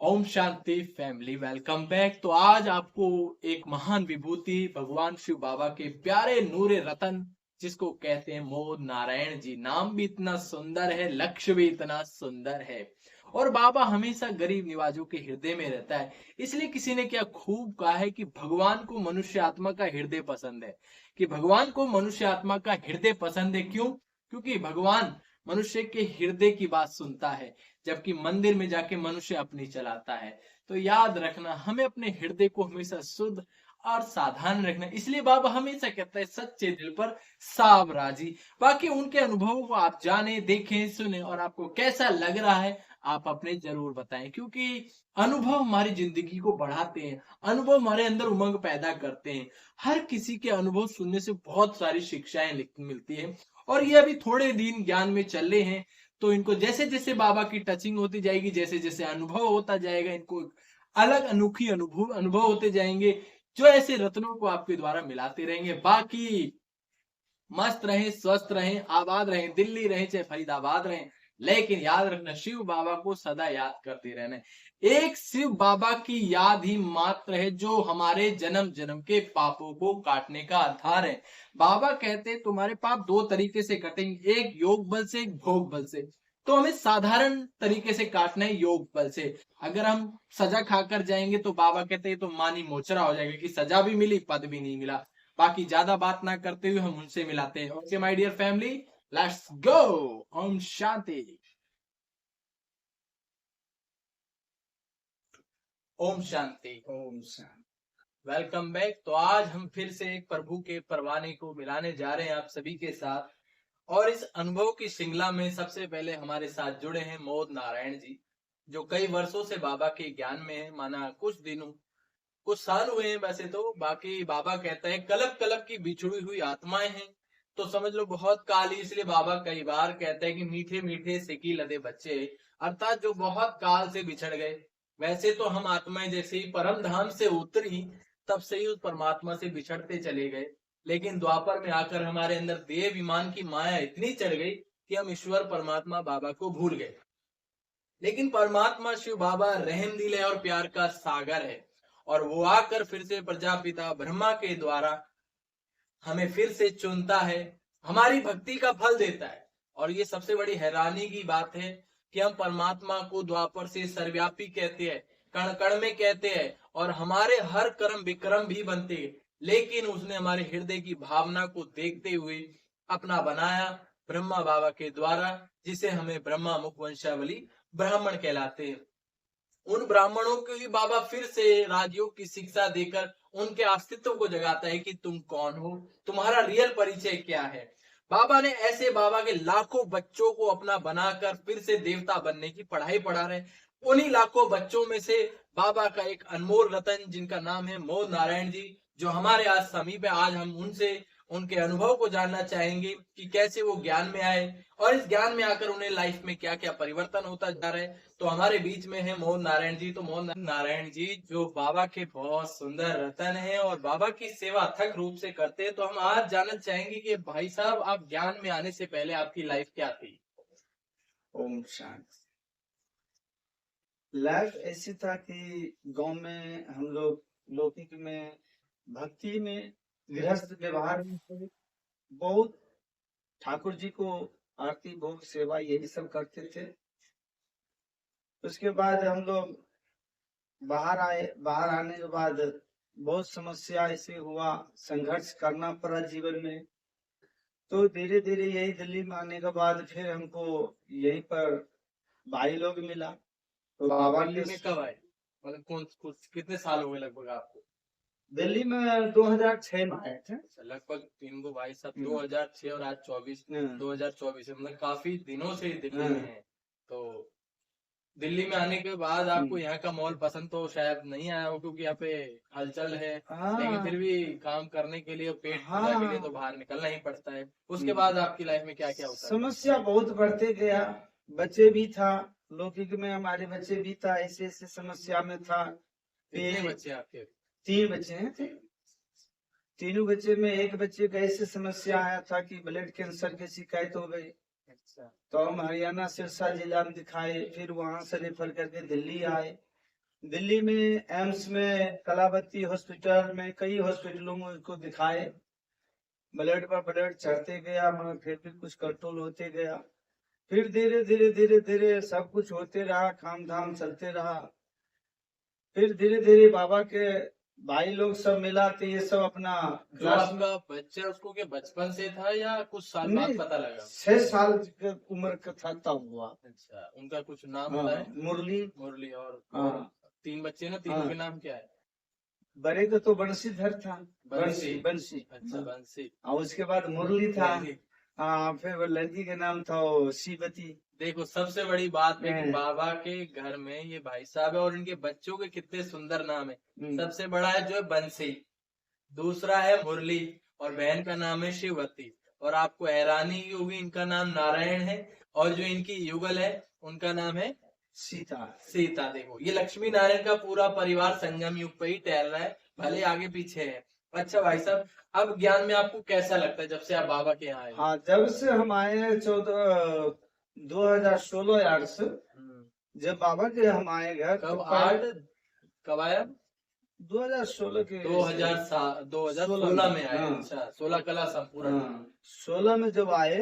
Om Shanti family, welcome back. तो आज आपको एक महान विभूति भगवान शिव बाबा के प्यारे नूरे रतन, जिसको कहते हैं मोह नारायण जी। नाम भी इतना सुंदर है, लक्ष्य भी इतना सुंदर है। और बाबा हमेशा गरीब निवाजों के हृदय में रहता है। इसलिए किसी ने क्या खूब कहा है कि भगवान को मनुष्य आत्मा का हृदय पसंद है। कि भगवान को मनुष्य आत्मा का हृदय पसंद है, क्यों? क्योंकि भगवान मनुष्य के हृदय की बात सुनता है, जबकि मंदिर में जाके मनुष्य अपनी चलाता है। तो याद रखना, हमें अपने हृदय को हमेशा शुद्ध और साधारण रखना। इसलिए बाबा हमेशा कहता है, सच्चे दिल पर साब राजी। बाकी उनके अनुभवों को आप जाने, देखें, सुने, और आपको कैसा लग रहा है आप अपने जरूर बताएं। क्योंकि अनुभव हमारी जिंदगी को बढ़ाते हैं, अनुभव हमारे अंदर उमंग पैदा करते हैं। हर किसी के अनुभव सुनने से बहुत सारी शिक्षाएं मिलती है। और ये अभी थोड़े दिन ज्ञान में चल रहे हैं, तो इनको जैसे जैसे बाबा की टचिंग होती जाएगी, जैसे जैसे अनुभव होता जाएगा, इनको अलग अनोखी अनुभव अनुभव होते जाएंगे, जो ऐसे रत्नों को आपके द्वारा मिलाते रहेंगे। बाकी मस्त रहें, स्वस्थ रहें, आबाद रहें, दिल्ली रहें चाहे फरीदाबाद रहें, लेकिन याद रखना, शिव बाबा को सदा याद करते रहना। एक शिव बाबा की याद ही मात्र है जो हमारे जन्म जन्म के पापों को काटने का आधार है। बाबा कहते हैं तुम्हारे पाप दो तरीके से कटेंगे, एक योग बल से, एक भोग बल से। तो हमें साधारण तरीके से काटना है, योग बल से। अगर हम सजा खाकर जाएंगे तो बाबा कहते हैं तो मानी मोचरा हो जाएगा, कि सजा भी मिली, पद भी नहीं मिला। बाकी ज्यादा बात ना करते हुए हम उनसे मिलाते हैं। Okay my dear family, let's go. ओम शांति। ओम शांति। ओम शांति। Welcome back. तो आज हम फिर से एक प्रभु के परवाने को मिलाने जा रहे हैं आप सभी के साथ। और इस अनुभव की श्रृंखला में सबसे पहले हमारे साथ जुड़े हैं मोद नारायण जी, जो कई वर्षों से बाबा के ज्ञान में है। माना कुछ साल हुए हैं वैसे तो। बाकी बाबा कहता है कलप कलप की बिछड़ी हुई आत्माएं हैं, तो समझ लो बहुत काली। इसलिए बाबा कई बार कहता है कि मीठे मीठे सिकी लदे बच्चे, अर्थात जो बहुत काल से बिछड़ गए। वैसे तो हम आत्माएं जैसे ही परम धाम से उतरी, तब से ही उस परमात्मा से बिछड़ते चले गए। लेकिन द्वापर में आकर हमारे अंदर देह विमान की माया इतनी चढ़ गई कि हम ईश्वर परमात्मा बाबा को भूल गए। लेकिन परमात्मा शिव बाबा रहम दिल है और प्यार का सागर है, और वो आकर फिर से प्रजापिता ब्रह्मा के द्वारा हमें फिर से चुनता है, हमारी भक्ति का फल देता है। और ये सबसे बड़ी हैरानी की बात है कि हम परमात्मा को द्वापर से सर्वव्यापी कहते हैं, कण कण में कहते हैं, और हमारे हर कर्म विक्रम भी बनते हैं। लेकिन उसने हमारे हृदय की भावना को देखते हुए अपना बनाया ब्रह्मा बाबा के द्वारा, जिसे हमें ब्रह्मा मुख वंशावली ब्राह्मण कहलाते हैं। उन ब्राह्मणों को भी बाबा फिर से राजयोग की शिक्षा देकर उनके अस्तित्व को जगाता है कि तुम कौन हो, तुम्हारा रियल परिचय क्या है। बाबा ने ऐसे बाबा के लाखों बच्चों को अपना बनाकर फिर से देवता बनने की पढ़ाई पढ़ा रहे। उन्हीं लाखों बच्चों में से बाबा का एक अनमोल रतन, जिनका नाम है मोह नारायण जी, जो हमारे आज समीप है। आज हम उनसे उनके अनुभव को जानना चाहेंगे कि कैसे वो ज्ञान में आए, और इस ज्ञान में आकर उन्हें लाइफ में क्या क्या परिवर्तन होता जा रहा है। तो हमारे बीच में है मोहन नारायण जी। तो मोहन नारायण जी जो बाबा के बहुत सुंदर रतन हैं और बाबा की सेवा अथक रूप से करते हैं, तो हम आज जानना चाहेंगे कि भाई साहब, आप ज्ञान में आने से पहले आपकी लाइफ क्या थी? ओम शांति। लाइफ ऐसी था कि गांव में हम लोग लौकिक में, भक्ति में, गृहस्थ व्यवहार में थे। बहुत ठाकुर जी को आरती भोग सेवा यही सब करते थे। उसके बाद हम लोग बाहर आए। बाहर आने के बाद बहुत समस्या ऐसे हुआ, संघर्ष करना पड़ा जीवन में। तो धीरे धीरे यही दिल्ली में आने के बाद फिर हमको यहीं पर भाई लोग मिला। तो बाबा दिल्ली के में कब आए? मतलब कौन कुछ कितने साल हुए लगभग आपको? दिल्ली में 2006 में आए थे। लगभग तीन गो भाई साहब, 2006 और आज 24, हम्म। 2024 है, मतलब काफी दिनों से दिल्ली हाँ। में है। तो दिल्ली में आने के बाद आपको यहाँ का माहौल पसंद तो शायद नहीं आया हो, क्योंकि यहाँ पे हलचल है। लेकिन फिर हाँ। भी काम करने के लिए, पेट पूजा के लिए तो हाँ। बाहर निकलना ही पड़ता है। उसके बाद आपकी लाइफ में क्या क्या होता है? समस्या बहुत बढ़ते गया। बच्चे भी था, लौकिक में हमारे बच्चे भी था, ऐसे ऐसे समस्या में था। कितने फिर बच्चे आपके? 3 बच्चे हैं थे। तीनों बच्चे में एक बच्चे का ऐसे समस्या आया था कि ब्लड कैंसर की शिकायत हो गई। अच्छा। तो हम हरियाणा सिरसा जिला में दिखाए, फिर वहां से रेफर करके दिल्ली आए। दिल्ली में एम्स में, कलावती हॉस्पिटल में, कई हॉस्पिटलों में उसको दिखाए। ब्लड पर ब्लड चढ़ते गया, मगर फिर भी कुछ कंट्रोल होते गया। फिर धीरे धीरे धीरे धीरे सब कुछ होते रहा, काम धाम चलते रहा। फिर धीरे धीरे बाबा के भाई लोग सब मिला तो ये सब अपना जो क्लास में, आपका बच्चा उसको के बचपन से था या कुछ साल बाद नहीं, पता लगा? 6 साल की उम्र का था तब हुआ। अच्छा, उनका कुछ नाम हाँ, बताएं। मुरली। मुरली और हाँ, 3 बच्चे ना, तीनों हाँ। के नाम क्या है? बड़े का तो बंशीधर था, बंसी। बंसी। अच्छा, हाँ। बंसी। और उसके बाद मुरली था। मुरली। हाँ, फिर वो लड़की का नाम था वो श्रीवती। देखो, सबसे बड़ी बात है कि हम्म, बाबा के घर में ये भाई साहब है और इनके बच्चों के कितने सुंदर नाम है। हम्म, सबसे बड़ा है जो है बंसी, दूसरा है मुरली और बहन का नाम है शिववती। और आपको हैरानी ही होगी, इनका नाम नारायण है और जो इनकी युगल है उनका नाम है सीता। सीता। देखो, ये लक्ष्मी नारायण का पूरा परिवार संगम युग पे ही टहल रहा है, भले आगे पीछे है। अच्छा भाई साहब, अब ज्ञान में आपको कैसा लगता है जब से आप बाबा के यहाँ आए हो? हाँ, जब से हम आए हैं 2016 यार से, जब बाबा के हम आए घर तो कब आया? 2016 के 2016 में आए। हाँ, अच्छा, 16 कला संपूर्ण। हाँ, 16 में जब आए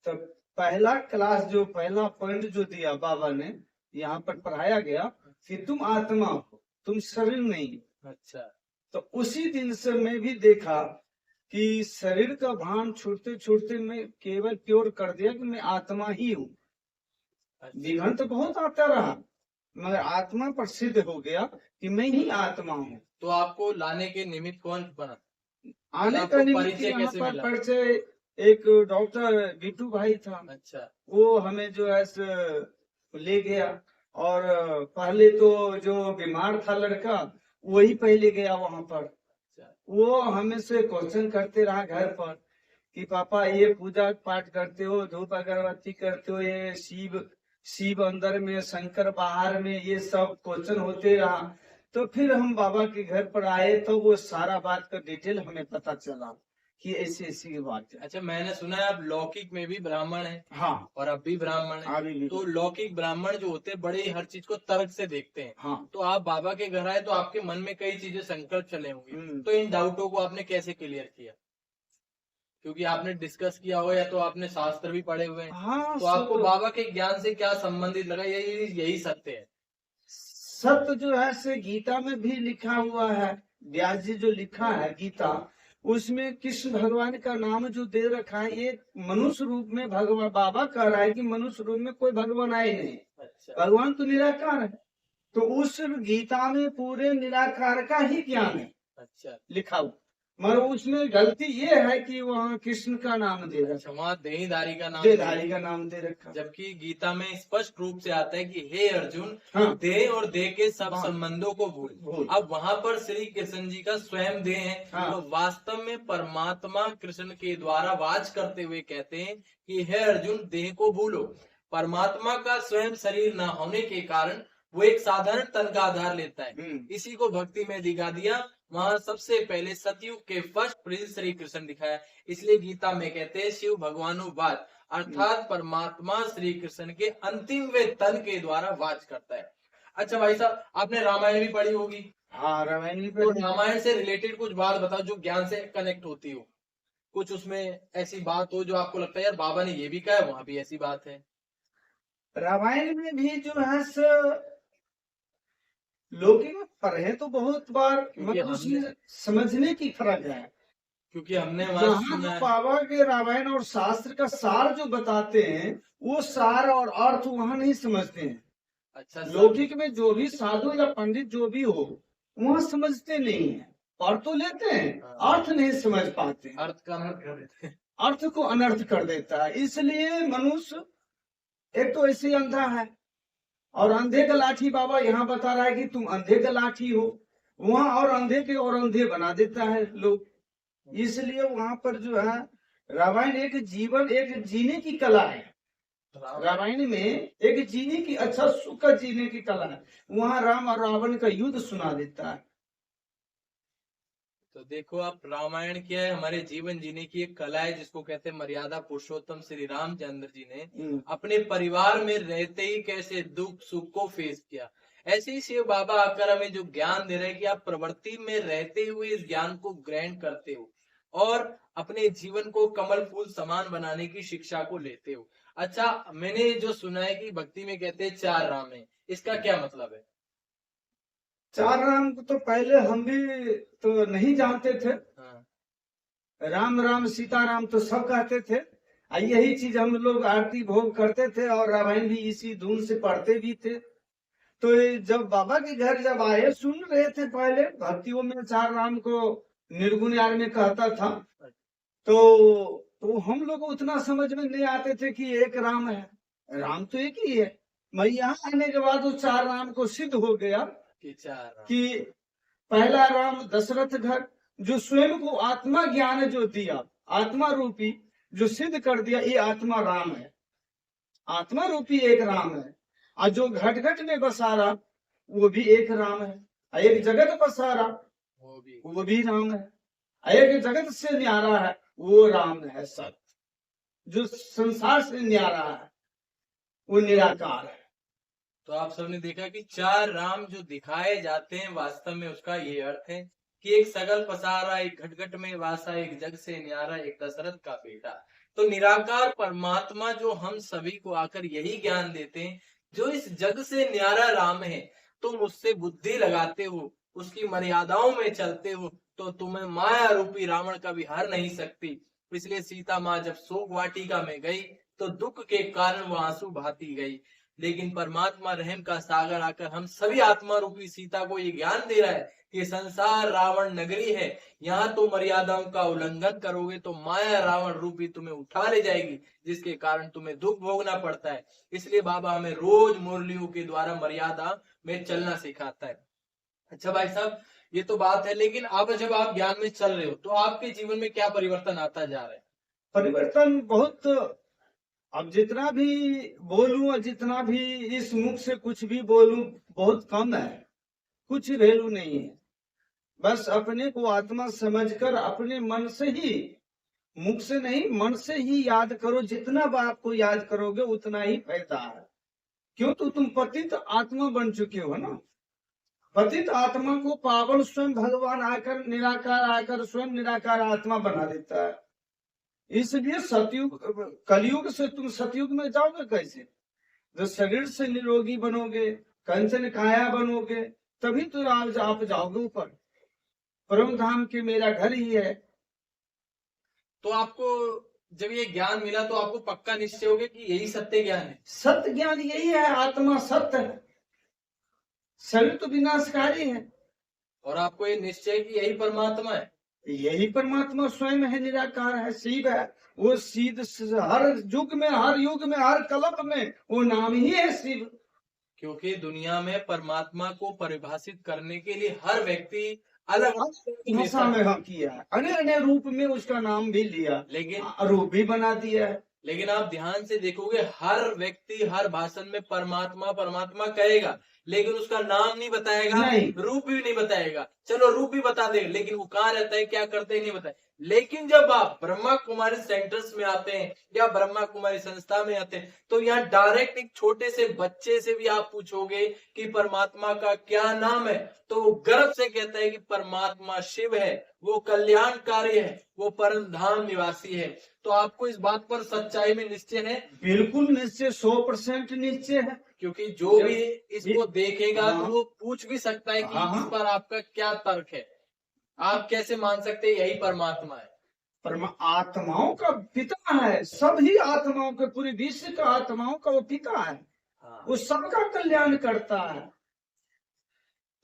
तब पहला क्लास जो पहला पॉइंट जो दिया बाबा ने, यहाँ पर पढ़ाया गया कि तुम आत्मा हो, तुम शरीर नहीं। अच्छा, तो उसी दिन से मैं भी देखा कि शरीर का भान छूटते छूटते मैं केवल प्योर कर दिया कि मैं आत्मा ही हूँ। अच्छा। विघन तो बहुत आता रहा, मगर आत्मा पर सिद्ध हो गया कि मैं ही आत्मा हूँ। तो आपको लाने के निमित्त कौन बना? आने आपको का निमित्त परिचय यहाँ कैसे पर मिला? परिचय एक डॉक्टर बिट्टू भाई था, अच्छा, वो हमें जो है ले गया। और पहले तो जो बीमार था लड़का, वही पहले गया वहां पर। अच्छा। वो हमें से क्वेश्चन करते रहा घर पर कि पापा ये पूजा पाठ करते हो, धूप अगरबत्ती करते हो, ये शिव शिव अंदर में, शंकर बाहर में, ये सब क्वेश्चन होते रहा। तो फिर हम बाबा के घर पर आए तो वो सारा बात का डिटेल हमें पता चला कि ऐसी ऐसी बात है। अच्छा, मैंने सुना है आप लौकिक में भी ब्राह्मण है हाँ, और अब भी ब्राह्मण है। अभी भी। तो लौकिक ब्राह्मण जो होते हैं बड़े ही हर चीज को तर्क से देखते हैं। हाँ, तो आप बाबा के घर आए तो आपके मन में कई चीजें संकल्प चले होंगे, तो इन डाउटों को आपने कैसे क्लियर किया? क्योंकि आपने डिस्कस किया हो या तो आपने शास्त्र भी पढ़े हुए हैं, हाँ, तो आपको बाबा के ज्ञान से क्या संबंधित लगा? यही सत्य है। सत्य जो है से गीता में भी लिखा हुआ है। व्यास जी जो लिखा है गीता, उसमें कृष्ण भगवान का नाम जो दे रखा है, ये मनुष्य रूप में भगवान बाबा कह रहा है कि मनुष्य रूप में कोई भगवान आए नहीं। अच्छा, भगवान तो निराकार है, तो उस गीता में पूरे निराकार का ही ज्ञान है अच्छा। लिखा हुआ, मगर उसमें गलती ये है कि वहाँ कृष्ण का नाम दे रखा, अच्छा, वहाँ देहीधारी का नाम देहधारी का नाम दे रखा। जबकि गीता में स्पष्ट रूप से आता है कि हे अर्जुन, हाँ, देह और देह के सब हाँ, संबंधों को भूल। भूल। अब वहाँ पर श्री कृष्ण जी का स्वयं देह है, हाँ। तो वास्तव में परमात्मा कृष्ण के द्वारा वाच करते हुए कहते हैं कि हे अर्जुन, देह को भूलो। परमात्मा का स्वयं शरीर न होने के कारण वो एक साधारण तन का आधार लेता है। इसी को भक्ति में दिखा दिया। वहां सबसे पहले सतयुग के फर्स्ट प्रिंस श्री कृष्ण दिखाया। इसलिए गीता में कहते हैं शिव भगवानुवाद, अर्थात परमात्मा श्री कृष्ण के अंतिम वे तन के द्वारा वाच करता है। अच्छा भाई साहब, आपने रामायण भी पढ़ी होगी। हाँ, रामायण भी तो पढ़ी। रामायण से रिलेटेड कुछ बात बताओ जो ज्ञान से कनेक्ट होती हो। कुछ उसमें ऐसी बात हो जो आपको लगता है यार बाबा ने ये भी कहा है, वहां भी ऐसी बात है। रामायण में भी जो है लोग पढ़े तो बहुत बार, मतलब उसमें समझने की फर्क है। क्योंकि हमने वहां जहाँ सुना जो है। बाबा के रामायण और शास्त्र का सार जो बताते हैं, वो सार और अर्थ वहाँ नहीं समझते हैं। अच्छा, लौकिक में जो भी साधु या पंडित जो भी हो, वहाँ समझते नहीं है। पढ़ तो लेते हैं, अर्थ नहीं समझ पाते हैं। अर्थ का अनर्थ कर देते हैं। अर्थ को अनर्थ कर देता है। इसलिए मनुष्य एक तो ऐसे अंधा है, और अंधे का लाठी बाबा यहाँ बता रहा है कि तुम अंधे का लाठी हो, वहाँ और अंधे के और अंधे बना देता है लोग। इसलिए वहाँ पर जो है रामायण एक जीवन, एक जीने की कला है। रामायण में एक जीने की, अच्छा सुख का जीने की कला है। वहाँ राम और रावण का युद्ध सुना देता है। तो देखो, आप रामायण क्या है, हमारे जीवन जीने की एक कला है जिसको कहते हैं मर्यादा पुरुषोत्तम श्री रामचंद्र जी ने अपने परिवार में रहते ही कैसे दुख सुख को फेस किया। ऐसे ही शिव बाबा आकर हमें जो ज्ञान दे रहे हैं कि आप प्रवृत्ति में रहते हुए इस ज्ञान को ग्रहण करते हो और अपने जीवन को कमल फूल समान बनाने की शिक्षा को लेते हो। अच्छा, मैंने जो सुना है कि भक्ति में कहते हैं 4 राम है, इसका क्या मतलब है? 4 राम को तो पहले हम भी तो नहीं जानते थे। हाँ। राम राम सीताराम तो सब कहते थे। यही चीज हम लोग आरती भोग करते थे और रामायण भी इसी धुन से पढ़ते भी थे। तो ये जब बाबा के घर जब आए, सुन रहे थे पहले भक्तियों में 4 राम को निर्गुण यार में कहता था। तो हम लोग उतना समझ में नहीं आते थे कि एक राम है, राम तो एक ही है। मैं यहाँ आने के बाद उस 4 राम को सिद्ध हो गया कि 4 राम। कि पहला राम दशरथ घर, जो स्वयं को आत्मा ज्ञान जो दिया, आत्मा रूपी जो सिद्ध कर दिया, ये आत्मा राम है। आत्मा रूपी एक राम है। और जो घट घट में बसा रहा वो भी एक राम है। और एक जगत बसा रहा वो भी राम है। और एक जगत से न्यारा है वो राम है। सत्य जो संसार से न्यारा है वो निराकार है। तो आप सबने देखा कि 4 राम जो दिखाए जाते हैं वास्तव में उसका ये अर्थ है कि एक सगल पसारा, एक घटघट में वासा, एक जग से न्यारा, एक दशरथ का बेटा। तो निराकार परमात्मा जो हम सभी को आकर यही ज्ञान देते हैं, जो इस जग से न्यारा राम है, तुम उससे बुद्धि लगाते हो, उसकी मर्यादाओं में चलते हो, तो तुम्हें माया रूपी रावण कभी हार नहीं सकती। इसलिए सीता माँ जब शोक वाटिका में गई तो दुख के कारण वो आंसू बहाती गई। लेकिन परमात्मा रहम का सागर आकर हम सभी आत्मा रूपी सीता को ये ज्ञान दे रहा है कि संसार रावण नगरी है, यहाँ तो मर्यादाओं का उल्लंघन करोगे तो माया रावण रूपी तुम्हें उठा ले जाएगी, जिसके कारण तुम्हें दुख भोगना पड़ता है। इसलिए बाबा हमें रोज मुरलियों के द्वारा मर्यादा में चलना सिखाता है। अच्छा भाई साहब, ये तो बात है, लेकिन अब जब आप ज्ञान में चल रहे हो तो आपके जीवन में क्या परिवर्तन आता जा रहा है? परिवर्तन बहुत, अब जितना भी बोलूं और जितना भी इस मुख से कुछ भी बोलूं बहुत कम है, कुछ वैल्यू नहीं है। बस अपने को आत्मा समझकर अपने मन से ही, मुख से नहीं मन से ही याद करो। जितना बाप को याद करोगे उतना ही फायदा है। क्यों? तो तुम पतित आत्मा बन चुके हो ना। पतित आत्मा को पावन स्वयं भगवान आकर, निराकार आकर स्वयं निराकार आत्मा बना देता है। इसलिए सतयुग, कलयुग से तुम सतयुग में जाओगे कैसे? जब शरीर से निरोगी बनोगे, कंचन काया बनोगे, तभी तो आप जाओगे ऊपर। परम धाम के मेरा घर ही है। तो आपको जब ये ज्ञान मिला तो आपको पक्का निश्चय हो गया कि यही सत्य ज्ञान है? सत्य ज्ञान यही है, आत्मा सत्य है, शरीर तो विनाशकारी है। और आपको ये निश्चय कि यही परमात्मा है? यही परमात्मा स्वयं है, निराकार है, शिव है। वो सीध हर युग में, हर युग में, हर कल्प में वो नाम ही है शिव। क्योंकि दुनिया में परमात्मा को परिभाषित करने के लिए हर व्यक्ति अलग भाषा में हम किया है, अन्य अन्य रूप में उसका नाम भी लिया, लेकिन रूप भी बना दिया है। लेकिन आप ध्यान से देखोगे हर व्यक्ति हर भाषण में परमात्मा परमात्मा कहेगा, लेकिन उसका नाम नहीं बताएगा, नहीं। रूप भी नहीं बताएगा। चलो रूप भी बता दे, लेकिन वो कहाँ रहता है, क्या करते हैं, नहीं बताए। लेकिन जब आप ब्रह्मा कुमारी सेंटर्स में आते हैं या ब्रह्मा कुमारी संस्था में आते हैं तो यहाँ डायरेक्ट एक छोटे से बच्चे से भी आप पूछोगे कि परमात्मा का क्या नाम है, तो वो गर्व से कहता है कि परमात्मा शिव है, वो कल्याणकारी है, वो परम धाम निवासी है। तो आपको इस बात पर सच्चाई में निश्चय है? बिल्कुल निश्चय, 100% निश्चय है। क्योंकि जो भी इसको देखेगा हाँ। तो वो पूछ भी सकता है कि हाँ। इस पर आपका क्या तर्क है, आप कैसे मान सकते हैं यही परमात्मा है? आत्माओं का पिता है, सभी आत्माओं के, पूरे विश्व का आत्माओं का वो पिता है। हाँ। वो सबका कल्याण करता है।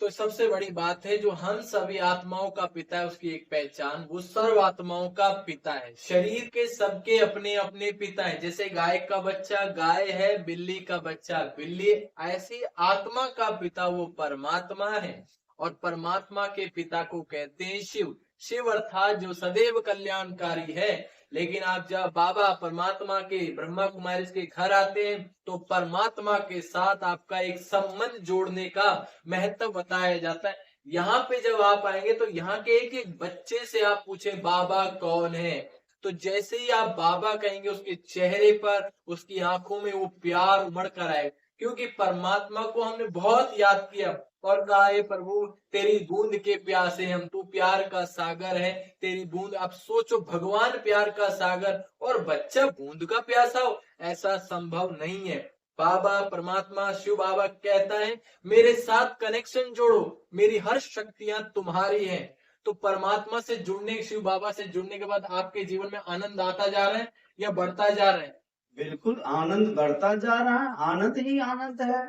तो सबसे बड़ी बात है, जो हम सभी आत्माओं का पिता है उसकी एक पहचान, वो सर्व आत्माओं का पिता है। शरीर के सबके अपने अपने पिता है। जैसे गाय का बच्चा गाय है, बिल्ली का बच्चा बिल्ली, ऐसी आत्मा का पिता वो परमात्मा है। और परमात्मा के पिता को कहते हैं शिव। शिव अर्थात जो सदैव कल्याणकारी है। लेकिन आप जब बाबा परमात्मा के ब्रह्मा कुमारी के घर आते हैं तो परमात्मा के साथ आपका एक संबंध जोड़ने का महत्व बताया जाता है। यहाँ पे जब आप आएंगे तो यहाँ के एक एक बच्चे से आप पूछे बाबा कौन है, तो जैसे ही आप बाबा कहेंगे उसके चेहरे पर, उसकी आंखों में वो प्यार उमड़ कर आए। क्योंकि परमात्मा को हमने बहुत याद किया और कहा हे प्रभु तेरी बूंद के प्यासे हम, तू प्यार का सागर है, तेरी बूंद। आप सोचो, भगवान प्यार का सागर और बच्चा बूंद का प्यासा हो, ऐसा संभव नहीं है। बाबा परमात्मा शिव बाबा कहता है मेरे साथ कनेक्शन जोड़ो, मेरी हर शक्तियां तुम्हारी हैं। तो परमात्मा से जुड़ने, शिव बाबा से जुड़ने के बाद आपके जीवन में आनंद आता जा रहा है या बढ़ता जा रहा है? बिल्कुल आनंद बढ़ता जा रहा है, आनंद ही आनंद है।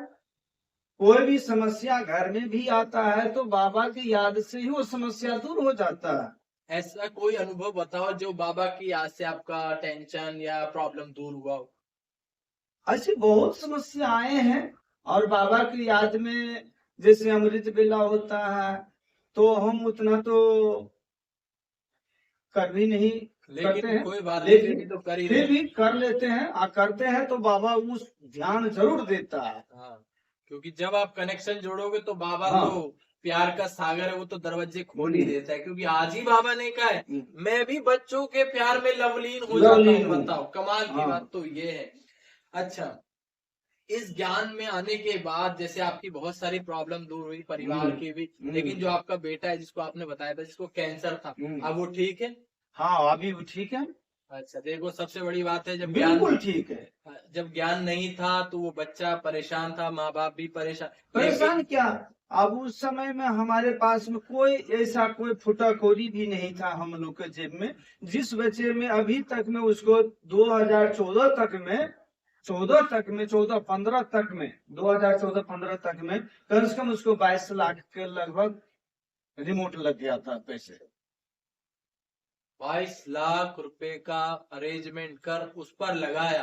कोई भी समस्या घर में भी आता है तो बाबा की याद से ही वो समस्या दूर हो जाता है। ऐसा कोई अनुभव बताओ जो बाबा की याद से आपका टेंशन या प्रॉब्लम दूर हुआ हो। ऐसी बहुत समस्याएं हैं और बाबा की याद में जैसे अमृत बेला होता है तो हम उतना तो कर भी नहीं करते लेकिन हैं, कोई बात नहीं, फिर लेकिन भी तो कर ही फिर रहे भी कर लेते हैं और करते हैं तो बाबा उस ध्यान जरूर देता है। हाँ, क्योंकि जब आप कनेक्शन जोड़ोगे तो बाबा हाँ। तो प्यार का सागर है, वो तो दरवाजे खोल ही देता है। क्योंकि आज ही बाबा ने कहा है मैं भी बच्चों के प्यार में लवलीन हो जाता लवलीन हूँ। हूँ। बताओ, कमाल की हाँ। बात तो ये है। अच्छा, इस ज्ञान में आने के बाद जैसे आपकी बहुत सारी प्रॉब्लम दूर हुई, परिवार की भी, लेकिन जो आपका बेटा है जिसको आपने बताया था जिसको कैंसर था, अब वो ठीक है? हाँ अभी वो ठीक है, अच्छा, देखो सबसे बड़ी बात है जब बिल्कुल ठीक है। जब ज्ञान नहीं था तो वो बच्चा परेशान था, माँ बाप भी परेशान। परेशान क्या, अब उस समय में हमारे पास में कोई ऐसा कोई फुटाकोरी भी नहीं था हम लोग के जेब में। जिस बच्चे में अभी तक में उसको 2014 तक में 14-15 तक में 2014-15 तक में कम से कम उसको 22 लाख के लगभग रिमोट लग गया था पैसे। 22 लाख रुपए का अरेंजमेंट कर उस पर लगाया,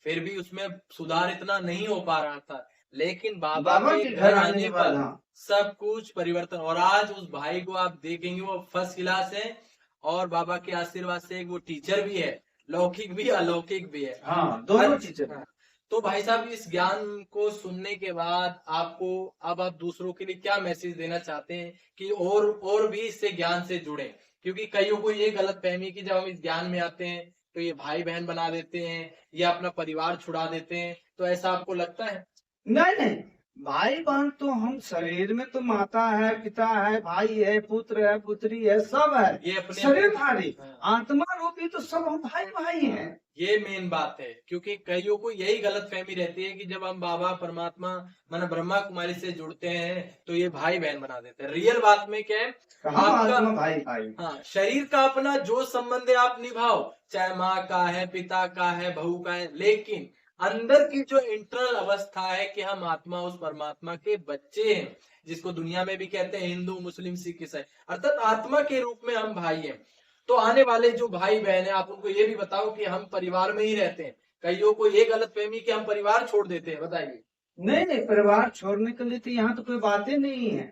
फिर भी उसमें सुधार इतना नहीं हो पा रहा था। लेकिन बाबा के घर आने पर सब कुछ परिवर्तन, और आज उस भाई को आप देखेंगे वो फर्स्ट क्लास है और बाबा के आशीर्वाद से एक वो टीचर भी है, लौकिक भी अलौकिक भी है। हाँ, दोनों टीचर। हाँ। तो भाई साहब, इस ज्ञान को सुनने के बाद आपको अब आप दूसरों के लिए क्या मैसेज देना चाहते हैं कि और भी इससे ज्ञान से जुड़े? क्योंकि कईयों को ये गलत फहमी कि जब हम इस ज्ञान में आते हैं तो ये भाई बहन बना देते हैं या अपना परिवार छुड़ा देते हैं, तो ऐसा आपको लगता है? नहीं नहीं, भाई बहन तो हम शरीर में तो माता है, पिता है, भाई है, पुत्र है, पुत्री है, सब है। ये अपने शरीरधारी आत्मा रूपी तो सब हम भाई भाई हैं। ये मेन बात है, क्योंकि कईयों को यही गलत फहमी रहती है कि जब हम बाबा परमात्मा माना ब्रह्मा कुमारी से जुड़ते हैं तो ये भाई बहन बना देते हैं। रियल बात में क्या है, आपका भाई भाई, हाँ, शरीर का अपना जो संबंध है आप निभाओ, चाहे माँ का है, पिता का है, बहू का है, लेकिन अंदर की जो इंटरनल अवस्था है कि हम आत्मा उस परमात्मा के बच्चे हैं, जिसको दुनिया में भी कहते हैं हिंदू मुस्लिम सिख ईसाई, अर्थात आत्मा के रूप में हम भाई हैं। तो आने वाले जो भाई बहन है आप उनको ये भी बताओ कि हम परिवार में ही रहते हैं। कईयों को ये गलत फहमी कि हम परिवार छोड़ देते हैं, बताइए। नहीं नहीं, परिवार छोड़ने के लिए तो यहाँ तो कोई बातें नहीं है।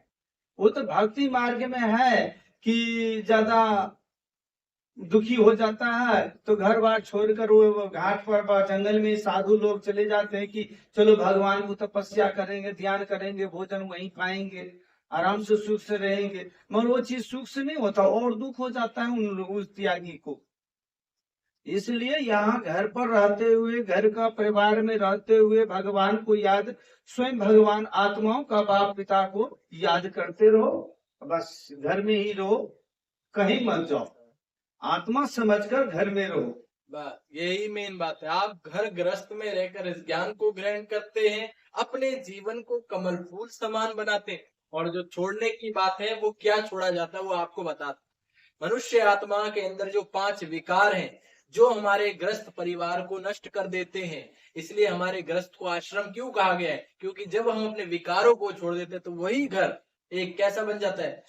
वो तो भक्ति मार्ग में है कि ज्यादा दुखी हो जाता है तो घर बार छोड़कर वो घाट पर जंगल में साधु लोग चले जाते हैं कि चलो भगवान को तपस्या करेंगे, ध्यान करेंगे, भोजन वहीं पाएंगे, आराम से सुख से रहेंगे। मगर वो चीज सुख से नहीं होता और दुख हो जाता है उस त्यागी को। इसलिए यहाँ घर पर रहते हुए, घर का परिवार में रहते हुए भगवान को याद, स्वयं भगवान आत्माओं का बाप पिता को याद करते रहो। बस घर में ही रहो, कहीं मत जाओ, आत्मा समझकर घर में रहो। यही मेन बात है। आप घर गृहस्थ में रहकर इस ज्ञान को ग्रहण करते हैं, अपने जीवन को कमल फूल समान बनाते हैं, और जो छोड़ने की बात है वो क्या छोड़ा जाता है वो आपको बताते। मनुष्य आत्मा के अंदर जो 5 विकार हैं जो हमारे ग्रस्त परिवार को नष्ट कर देते हैं, इसलिए हमारे ग्रस्त को आश्रम क्यों कहा गया है? क्योंकि जब हम अपने विकारों को छोड़ देते हैं तो वही घर एक कैसा बन जाता है,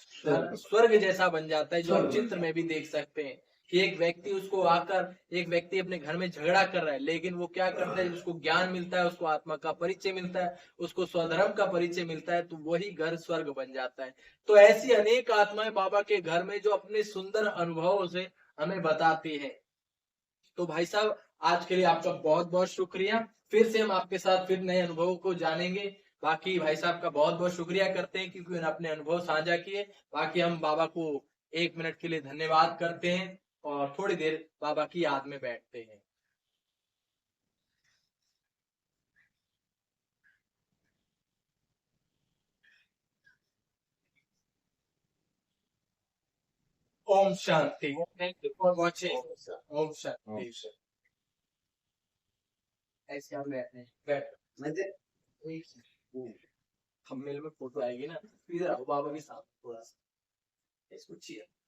स्वर्ग जैसा बन जाता है, जो आप चित्र में भी देख सकते हैं कि एक व्यक्ति उसको आकर, एक व्यक्ति अपने घर में झगड़ा कर रहा है, लेकिन वो क्या करता है, उसको ज्ञान मिलता है, उसको आत्मा का परिचय मिलता है, उसको स्वधर्म का परिचय मिलता है, तो वही घर स्वर्ग बन जाता है। तो ऐसी अनेक आत्माएं बाबा के घर में जो अपने सुंदर अनुभवों से हमें बताती है। तो भाई साहब, आज के लिए आपका बहुत बहुत शुक्रिया। फिर से हम आपके साथ फिर नए अनुभवों को जानेंगे। बाकी भाई साहब का बहुत बहुत शुक्रिया करते हैं क्योंकि उन्होंने अपने अनुभव साझा किए। बाकी हम बाबा को 1 मिनट के लिए धन्यवाद करते हैं और थोड़ी देर बाबा की याद में बैठते हैं। ओम शांति। Thank you for watching. ओम शांति। ऐसे हम बैठे हैं, बैठ। थंबनेल में फोटो आएगी ना, इधर आओ बाबा के साथ थोड़ा सा इसको cheer।